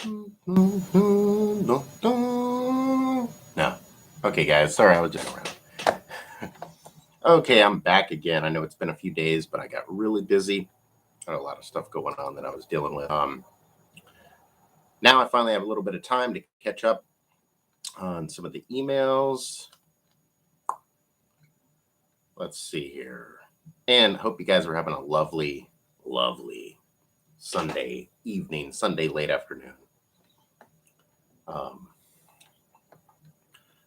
No. Okay, guys. Sorry, I was just around. Okay, I'm back again. I know it's been a few days, but I got really busy. Had a lot of stuff going on that I was dealing with. Now I finally have a little bit of time to catch up on some of the emails. Let's see here. And hope you guys are having a lovely, lovely Sunday evening, Sunday late afternoon.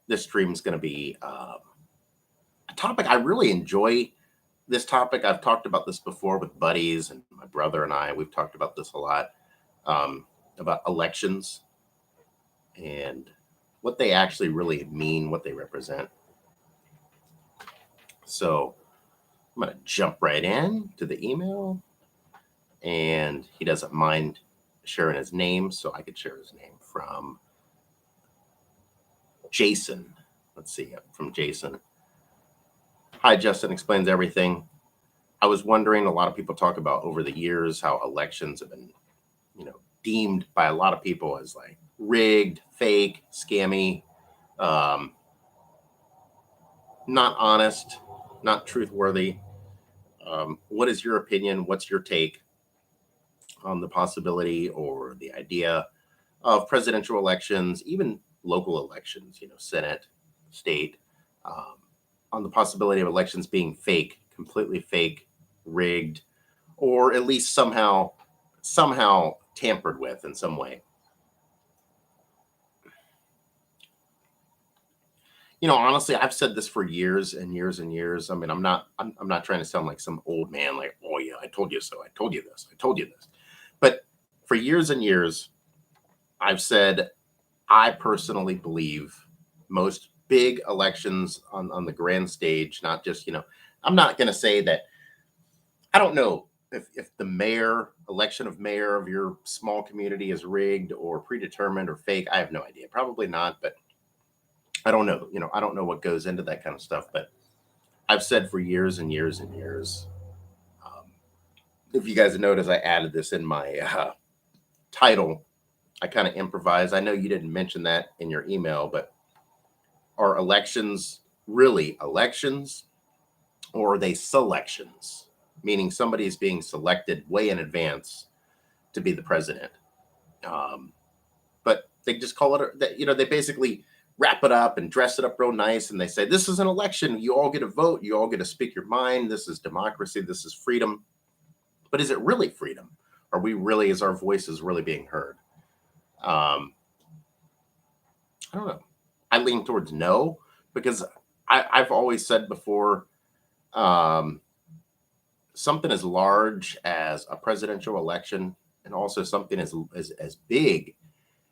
This stream is going to be a topic I really enjoy. This topic, I've talked about this before with buddies and my brother and I. We've talked about this a lot, about elections and what they actually really mean, what they represent. So I'm going to jump right in to the email. And he doesn't mind sharing his name, so I could share his name from Jason. Let's see, from Jason. Hi, Justin explains everything. I was wondering, a lot of people talk about over the years how elections have been, deemed by a lot of people as like rigged, fake, scammy, not honest, not truthworthy. What is your opinion? What's your take on the possibility or the idea of presidential elections, even local elections, Senate, state, on the possibility of elections being fake, completely fake, rigged, or at least somehow tampered with in some way? Honestly, I've said this for years and years and years. I mean, I'm not trying to sound like some old man, like, oh yeah, I told you so, I told you this, I told you this. But for years and years, I've said I personally believe most big elections on the grand stage, not just, I'm not going to say that. I don't know if the election of mayor of your small community is rigged or predetermined or fake. I have no idea. Probably not, but I don't know. I don't know what goes into that kind of stuff. But I've said for years and years and years. If you guys notice, I added this in my title. I kind of improvise. I know you didn't mention that in your email, but are elections really elections, or are they selections? Meaning somebody is being selected way in advance to be the president. But they just call it, they basically wrap it up and dress it up real nice. And they say, this is an election. You all get a vote. You all get to speak your mind. This is democracy. This is freedom. But is it really freedom? Is our voices really being heard? I don't know. I lean towards no, because I've always said before, something as large as a presidential election, and also something as big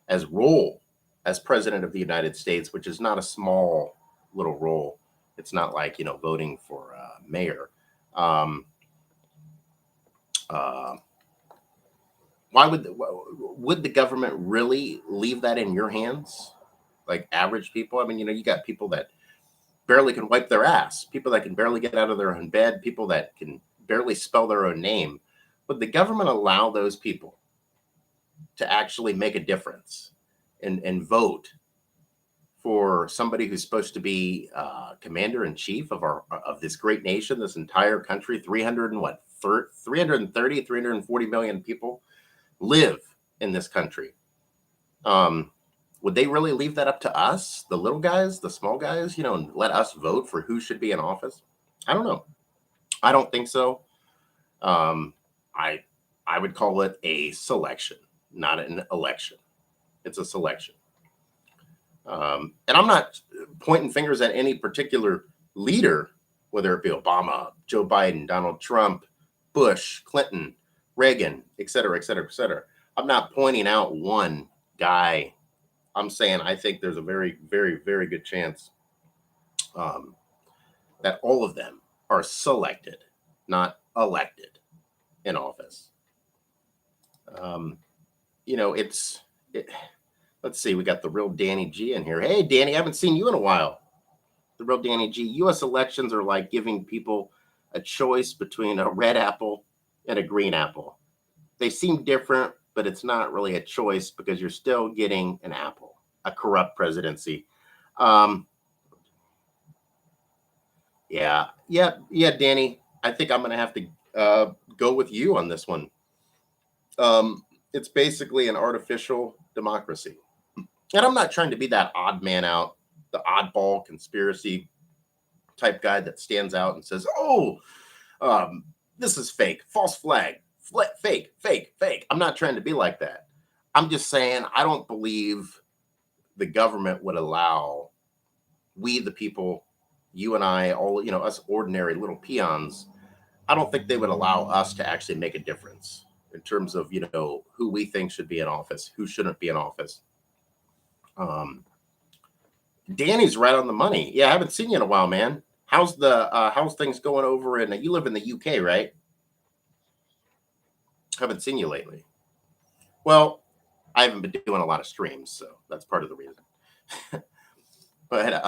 as role as president of the United States, which is not a small little role. It's not like voting for mayor. Why would the government really leave that in your hands? Like average people. I mean, you got people that barely can wipe their ass, people that can barely get out of their own bed, people that can barely spell their own name. Would the government allow those people to actually make a difference and vote for somebody who's supposed to be commander in chief of this great nation, this entire country? 340 million people live in this country. Would they really leave that up to us, the little guys, the small guys, and let us vote for who should be in office? I don't know. I don't think so. I would call it a selection, not an election. It's a selection. And I'm not pointing fingers at any particular leader, whether it be Obama, Joe Biden, Donald Trump, Bush, Clinton, Reagan, et cetera, et cetera, et cetera. I'm not pointing out one guy. I'm saying I think there's a very, very, very good chance that all of them are selected, not elected, in office. Let's see, we got the real Danny G in here. Hey, Danny, I haven't seen you in a while. The real Danny G. U.S. elections are like giving people a choice between a red apple and a green apple. They seem different, but it's not really a choice because you're still getting an apple, a corrupt presidency. Um, yeah, Danny. I think I'm gonna have to go with you on this one. It's basically an artificial democracy, and I'm not trying to be that odd man out, the oddball conspiracy type guy that stands out and says, "Oh, this is fake, false flag, fake, fake, fake." I'm not trying to be like that. I'm just saying I don't believe the government would allow we, the people, you and I, all us ordinary little peons. I don't think they would allow us to actually make a difference in terms of who we think should be in office, who shouldn't be in office. Um, Danny's right on the money. Yeah, I haven't seen you in a while, man. How's things going over in? You live in the UK, right? Haven't seen you lately. Well, I haven't been doing a lot of streams, so that's part of the reason. But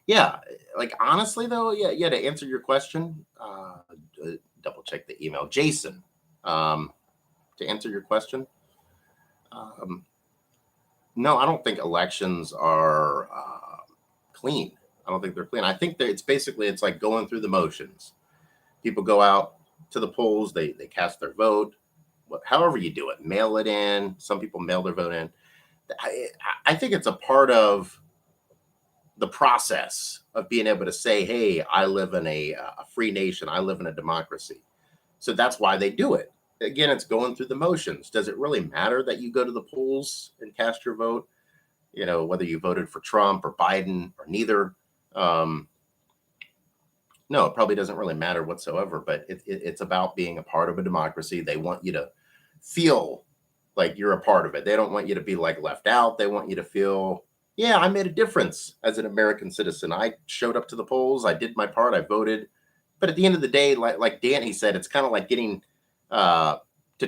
yeah, like honestly though, yeah. To answer your question, double check the email, Jason. To answer your question, um, no, I don't think elections are clean. I don't think they're clean. I think that it's like going through the motions. People go out to the polls, they cast their vote, however you do it, mail it in. Some people mail their vote in. I think it's a part of the process of being able to say, "Hey, I live in a free nation. I live in a democracy." So that's why they do it. Again, it's going through the motions. Does it really matter that you go to the polls and cast your vote? Whether you voted for Trump or Biden or neither. Um, no, it probably doesn't really matter whatsoever. But it's about being a part of a democracy. They want you to feel like you're a part of it. They don't want you to be like left out. They want you to feel, yeah, I made a difference as an American citizen. I showed up to the polls. I did my part. I voted. But at the end of the day, like Danny said, it's kind of like getting to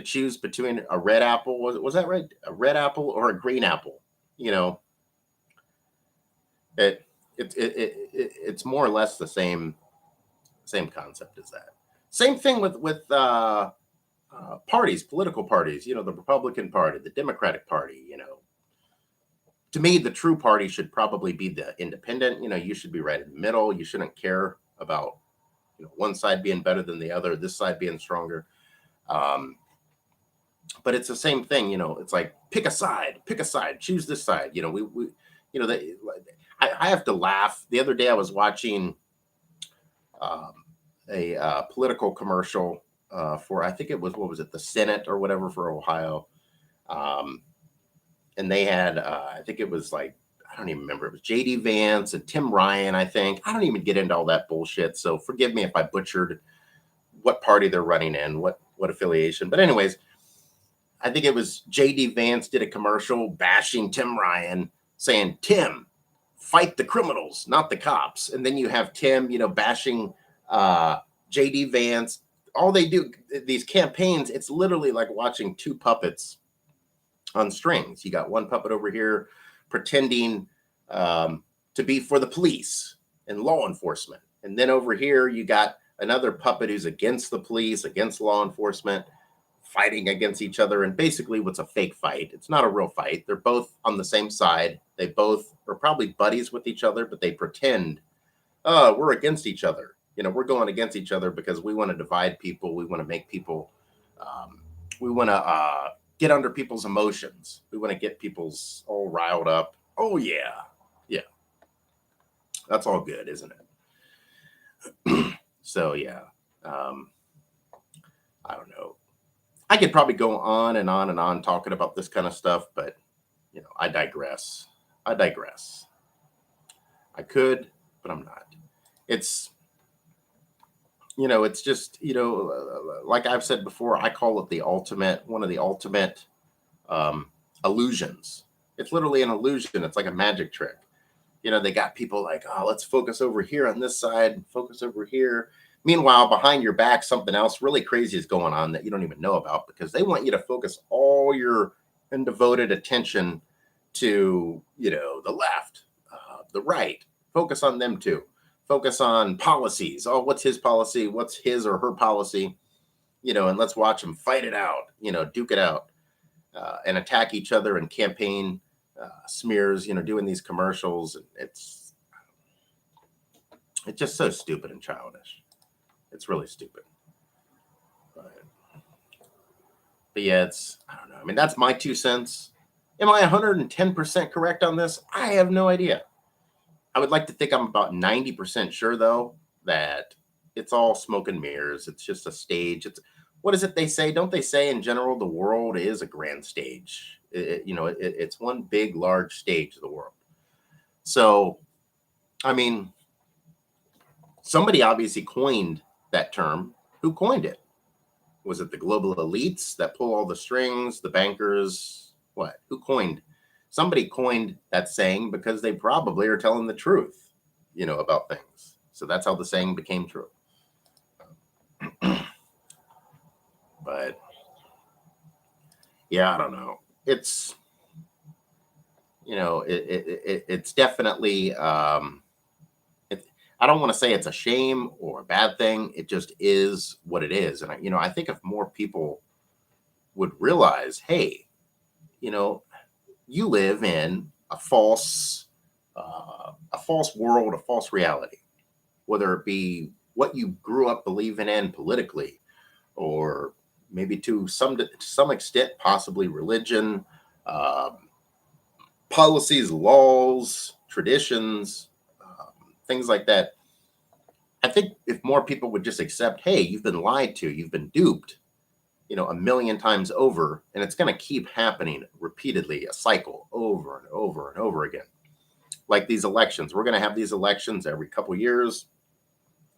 choose between a red apple. Was that right? A red apple or a green apple? You know, it, it's more or less the same concept as that. Same thing with parties, political parties. The Republican Party, the Democratic Party. To me, the true party should probably be the independent. You should be right in the middle. You shouldn't care about one side being better than the other, this side being stronger. Um, but it's the same thing. It's like pick a side, choose this side. We they, I have to laugh. The other day I was watching um, a political commercial for, I think it was, what was it, the Senate or whatever for Ohio. Um, and they had, I think it was like, I don't even remember. It was JD Vance and Tim Ryan, I think. I don't even get into all that bullshit. So forgive me if I butchered what party they're running in, what affiliation. But anyways, I think it was JD Vance did a commercial bashing Tim Ryan, saying, "Tim, fight the criminals, not the cops." And then you have Tim, bashing JD Vance. All they do, these campaigns, it's literally like watching two puppets on strings. You got one puppet over here pretending to be for the police and law enforcement. And then over here, you got another puppet who's against the police, against law enforcement, fighting against each other. And basically, what's a fake fight? It's not a real fight. They're both on the same side. They both are probably buddies with each other, but they pretend, oh, we're against each other. We're going against each other because we want to divide people. We want to make people, we want to get under people's emotions. We want to get people's all riled up. Oh, yeah. Yeah. That's all good, isn't it? So, yeah. I don't know. I could probably go on and on and on talking about this kind of stuff, but, I digress. I could, but I'm not. It's, it's just, like I've said before, I call it one of the ultimate illusions. It's literally an illusion. It's like a magic trick. They got people like, oh, let's focus over here on this side, focus over here. Meanwhile, behind your back, something else really crazy is going on that you don't even know about, because they want you to focus all your and devoted attention to, the left, the right. Focus on them too. Focus on policies. Oh, what's his policy? What's his or her policy? and let's watch them fight it out, duke it out, and attack each other and campaign smears, doing these commercials. And it's just so stupid and childish. It's really stupid. But yeah, I don't know. I mean, that's my 2 cents. Am I 110% correct on this? I have no idea. I would like to think I'm about 90% sure, though, that it's all smoke and mirrors. It's just a stage. What is it they say? Don't they say in general the world is a grand stage? It's one big, large stage of the world. So, I mean, somebody obviously coined that term. Who coined it? Was it the global elites that pull all the strings, the bankers? What? Who coined? Somebody coined that saying because they probably are telling the truth, about things. So that's how the saying became true. But yeah, I don't know. It's it's definitely I don't want to say it's a shame or a bad thing. It just is what it is. And I think if more people would realize, hey, you live in a false world, a false reality, whether it be what you grew up believing in politically, or maybe to some extent, possibly religion, policies, laws, traditions, things like that. I think if more people would just accept, hey, you've been lied to, you've been duped, a million times over, and it's going to keep happening repeatedly, a cycle over and over and over again. Like these elections, we're going to have these elections every couple years.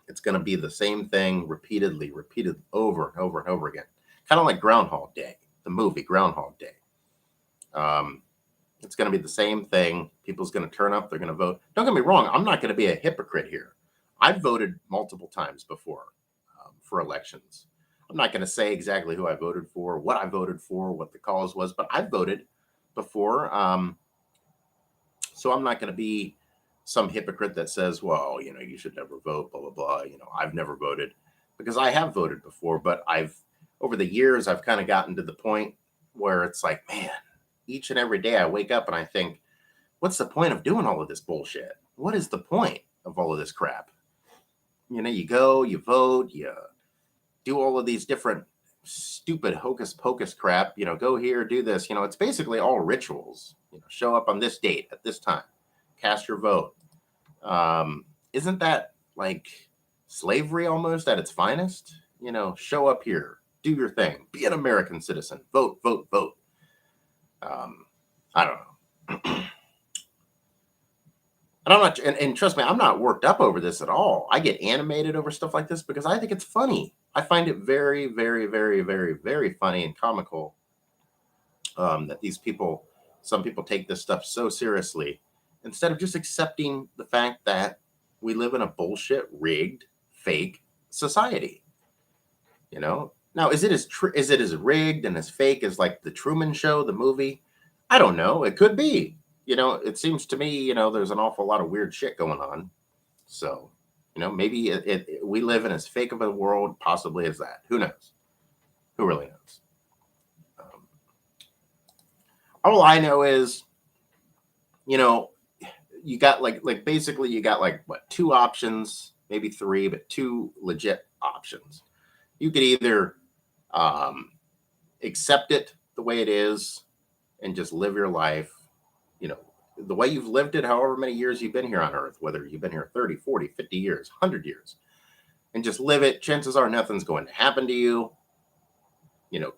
It's going to be the same thing repeated over and over and over again. Kind of like Groundhog Day, the movie Groundhog Day. It's going to be the same thing. People's going to turn up. They're going to vote. Don't get me wrong. I'm not going to be a hypocrite here. I've voted multiple times before for elections. I'm not going to say exactly who I voted for, what I voted for, what the cause was, but I've voted before. So I'm not going to be some hypocrite that says, well, you should never vote, blah, blah, blah. I've never voted, because I have voted before, but over the years, I've kind of gotten to the point where it's like, man, each and every day I wake up and I think, what's the point of doing all of this bullshit? What is the point of all of this crap? You go, you vote, you do all of these different stupid hocus pocus crap, go here, do this, it's basically all rituals, show up on this date at this time, cast your vote. Isn't that like slavery almost at its finest? Show up here, do your thing, be an American citizen, vote, vote, vote. I don't know. And I'm not, and trust me, I'm not worked up over this at all. I get animated over stuff like this because I think it's funny. I find it very, very, very, very, very funny and comical that some people take this stuff so seriously instead of just accepting the fact that we live in a bullshit, rigged, fake society. Now, is it as rigged and as fake as like the Truman Show, the movie? I don't know. It could be. It seems to me, there's an awful lot of weird shit going on. So, maybe we live in as fake of a world possibly as that. Who knows? Who really knows? All I know is, you got basically you got what, 2 options, maybe 3, but 2 legit options. You could either accept it the way it is and just live your life, the way you've lived it, however many years you've been here on earth, whether you've been here 30, 40, 50 years, 100 years, and just live it. Chances are nothing's going to happen to you.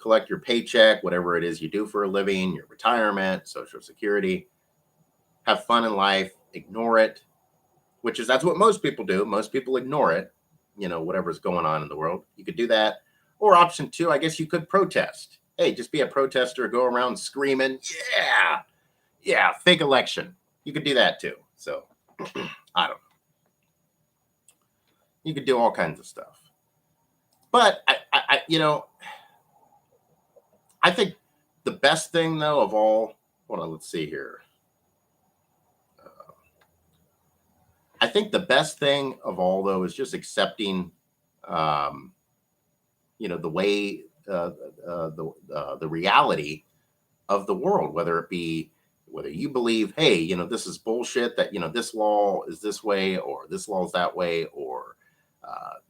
Collect your paycheck, whatever it is you do for a living, your retirement, Social Security, have fun in life, ignore it, that's what most people do. Most people ignore it, whatever's going on in the world. You could do that. Or option 2, I guess you could protest. Hey, just be a protester, go around screaming, yeah, fake election. You could do that too. So I don't know. You could do all kinds of stuff. But I think the best thing though of all, hold on, let's see here. I think the best thing of all though is just accepting the way the reality of the world, whether you believe, hey, this is bullshit, that this law is this way or this law is that way, or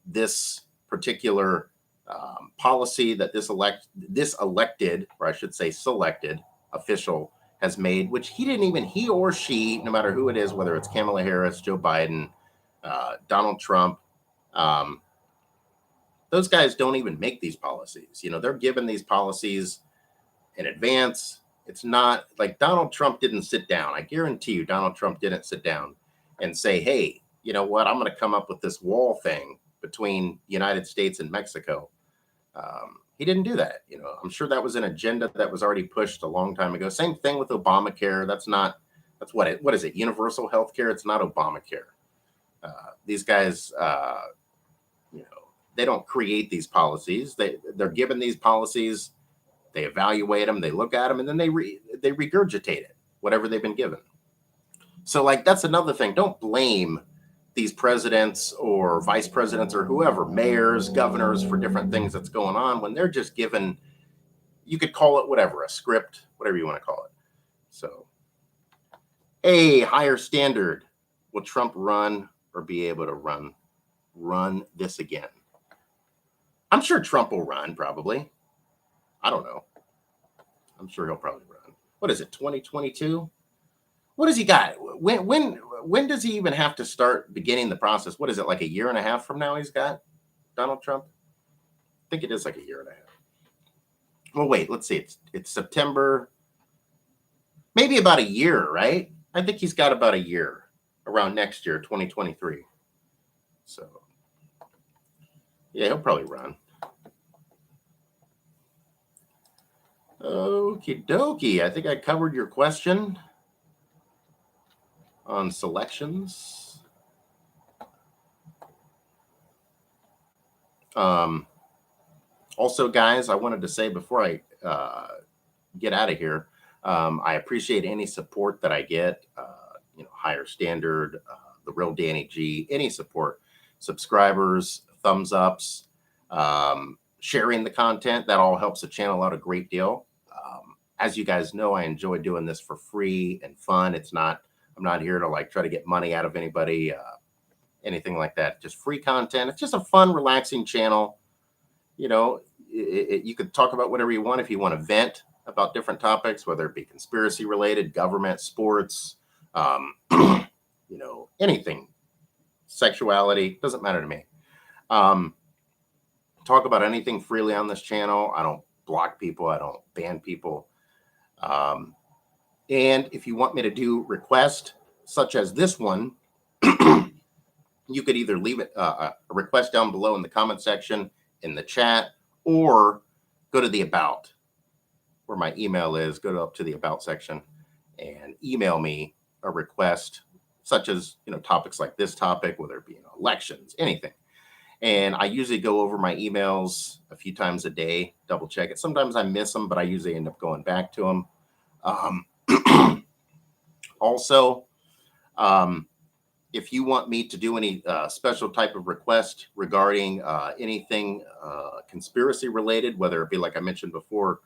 this particular policy that this elected, or I should say selected official has made, which he or she, no matter who it is, whether it's Kamala Harris, Joe Biden, Donald Trump, those guys don't even make these policies. They're given these policies in advance. It's not like Donald Trump didn't sit down. I guarantee you, Donald Trump didn't sit down and say, hey, you know what? I'm going to come up with this wall thing between the United States and Mexico. He didn't do that. I'm sure that was an agenda that was already pushed a long time ago. Same thing with Obamacare. That's what is it? Universal health care. It's not Obamacare. These guys, they don't create these policies. They're given these policies. They evaluate them, they look at them, and then they regurgitate it, whatever they've been given. So, that's another thing. Don't blame these presidents or vice presidents or whoever, mayors, governors, for different things that's going on when they're just given, you could call it whatever, a script, whatever you want to call it. So, a higher standard. Will Trump run or be able to run this again? I'm sure Trump will run, probably. I don't know. I'm sure he'll probably run. What is it, 2022? What does he got? When does he even have to start beginning the process? What is it, like a year and a half from now he's got, Donald Trump? I think it is like a year and a half. Well, wait, let's see. It's September. Maybe about a year, right? I think he's got about a year around next year, 2023. So, yeah, he'll probably run. Okie dokie. I think I covered your question on selections. Also, guys, I wanted to say before I get out of here, I appreciate any support that I get. Higher Standard, The Real Danny G, any support, subscribers, thumbs ups, sharing the content, that all helps the channel out a great deal. As you guys know, I enjoy doing this for free and fun. I'm not here to try to get money out of anybody, anything like that. Just free content. It's just a fun, relaxing channel. You could talk about whatever you want. If you want to vent about different topics, whether it be conspiracy related, government, sports, anything, sexuality, doesn't matter to me. Talk about anything freely on this channel. I don't block people. I don't ban people. And if you want me to do requests such as this one, you could either leave it a request down below in the comment section, in the chat, or go to the about, where my email is. Go up to the about section and email me a request, such as topics like this topic, whether it be elections, anything. And I usually go over my emails a few times a day, double check it. Sometimes I miss them, but I usually end up going back to them. Also, if you want me to do any special type of request regarding anything conspiracy related, whether it be, like I mentioned before,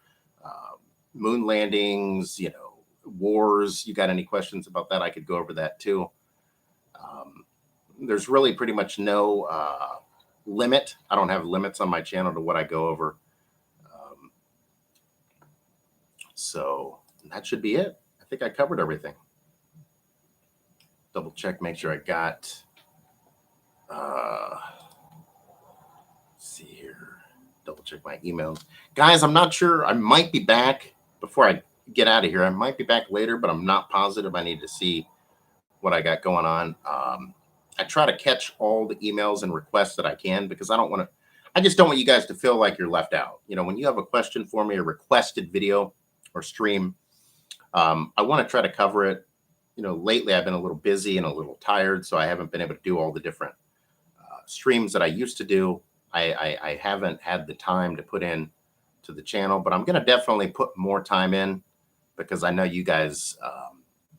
moon landings, wars, you got any questions about that, I could go over that too. There's really pretty much no limit. I don't have limits on my channel to what I go over. So that should be it. I think I covered everything. Double check, make sure I got, let's see here, double check my emails. Guys, I'm not sure. I might be back before I get out of here. I might be back later, but I'm not positive. I need to see what I got going on. I try to catch all the emails and requests that I can, because I just don't want you guys to feel like you're left out. When you have a question for me, a requested video or stream, I want to try to cover it. Lately I've been a little busy and a little tired, so I haven't been able to do all the different streams that I used to do. I haven't had the time to put in to the channel, but I'm going to definitely put more time in, because I know you guys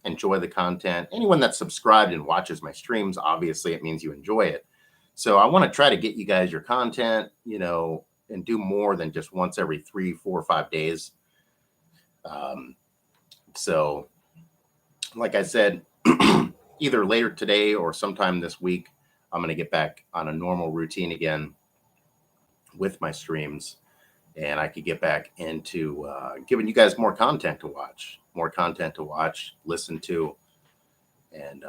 enjoy the content. Anyone that's subscribed and watches my streams, obviously it means you enjoy it. So I want to try to get you guys your content, and do more than just once every 3, 4, 5 days. So like I said, either later today or sometime this week, I'm going to get back on a normal routine again with my streams, and I could get back into giving you guys more content to watch, listen to. And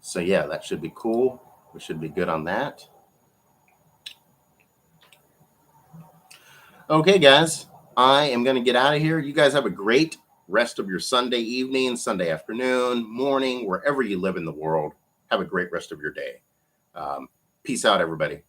so, yeah, that should be cool. We should be good on that. Okay, guys, I am going to get out of here. You guys have a great rest of your Sunday evening, Sunday afternoon, morning, wherever you live in the world. Have a great rest of your day. Peace out, everybody.